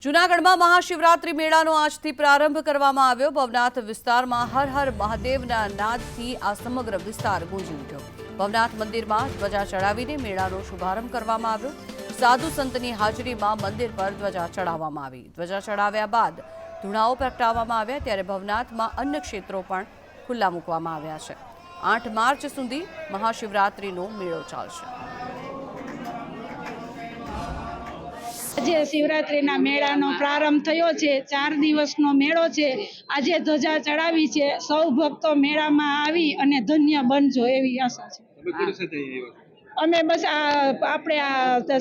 જૂનાગઢમાં મહાશિવરાત્રી મેળાનો આજથી પ્રારંભ કરવામાં આવ્યો। ભવનાથ વિસ્તારમાં હર હર મહાદેવના નાદથી આ સમગ્ર વિસ્તાર ગુંજી ઉઠ્યો। ભવનાથ મંદિરમાં ધ્વજા ચડાવીને મેળાનો શુભારંભ કરવામાં આવ્યો। સાધુ સંતની હાજરીમાં મંદિર પર ધ્વજા ચડાવવામાં આવી। ધ્વજા ચડાવ્યા બાદ ધૂણાઓ પ્રગટાવવામાં આવ્યા, ત્યારે ભવનાથમાં અન્ય ક્ષેત્રો પણ ખુલ્લા મૂકવામાં આવ્યા છે। 8 માર્ચ સુધી મહાશિવરાત્રીનો મેળો ચાલશે। આજે શિવરાત્રીના મેળાનો પ્રારંભ થયો છે। 4 દિવસનો મેળો છે। આજે ધ્વજા ચડાવી છે। સૌ ભક્તો મેળામાં આવી અને ધન્ય બનજો એવી આશા છે। અમે બસ આપણે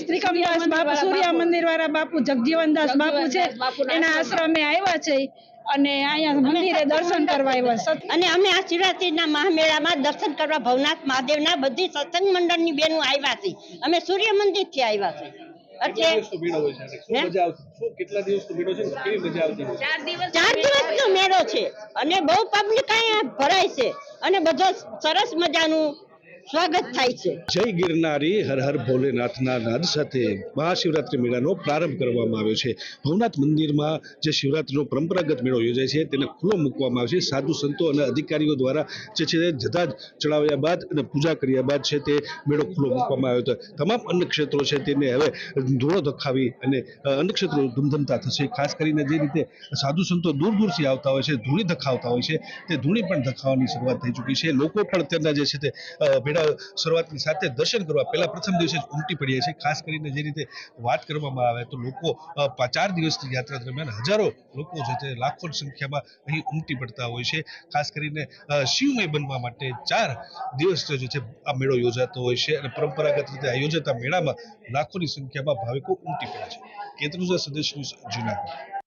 શ્રીકમદાસ બાપુ સૂર્ય મંદિર વાળા બાપુ જગજીવનદાસ બાપુ છે એના આશ્રમે આવ્યા છે અને અહીંયા મંદિરે દર્શન કરવા આવ્યા છે। અને અમે આ શિવરાત્રીના મહામેળામાં દર્શન કરવા ભવનાથ મહાદેવના બધી સત્સંગ મંડળની બહેનો આવ્યા છે। અમે સૂર્ય મંદિરથી આવ્યા છે। 4 દિવસનો મેળો છે અને બહુ પબ્લિક અહીંયા ભરાય છે અને બધો સરસ મજાનું સ્વાગત થાય છે। જય ગિરનારી હર હર ભોલેનાથના નાદ સાથે મહાશિવરાત્રી મેળાનો પ્રારંભ કરવામાં આવ્યો છે। ભવનાથ મંદિરમાં જે શિવરાત્રીનો પરંપરાગત મેળો યોજાય છે તેને ખુલ્લો મૂકવામાં આવ્યો છે। સાધુ સંતો અને અધિકારીઓ દ્વારા જે છે ધજા ચડાવ્યા બાદ અને પૂજા કર્યા બાદ છે તે મેળો ખુલ્લો મૂકવામાં આવ્યો હતો। તમામ અન્ય ક્ષેત્રો છે તેને હવે ધૂળો ધખાવી અને અન્ય ક્ષેત્રો ધૂમધમતા થશે। ખાસ કરીને જે રીતે સાધુ સંતો દૂર દૂરથી આવતા હોય છે, ધૂણી ધખાવતા હોય છે, તે ધૂણી પણ ધખાવવાની શરૂઆત થઈ ચૂકી છે। લોકો પણ અત્યારના જે છે તે શરૂઆતની સાથે દર્શન કરવા પહેલા પ્રથમ દિવસે જ ઉમટી પડ્યા છે। ખાસ કરીને જે રીતે વાત કરવામાં આવે તો લોકો 4 દિવસની યાત્રા દરમિયાન હજારો લોકો છે તે લાખોની સંખ્યામાં અહીં ઉમટી પડતા હોય છે। ખાસ કરીને શિવમય બનવા માટે 4 દિવસ જે છે આ મેળો યોજાતો હોય છે અને પરંપરાગત રીતે આ યોજાતા મેળામાં લાખોની સંખ્યામાં ભાવિકો ઉમટી પડે છે। કેતરુજા સંદેશ ન્યૂઝ જૂનાગઢ।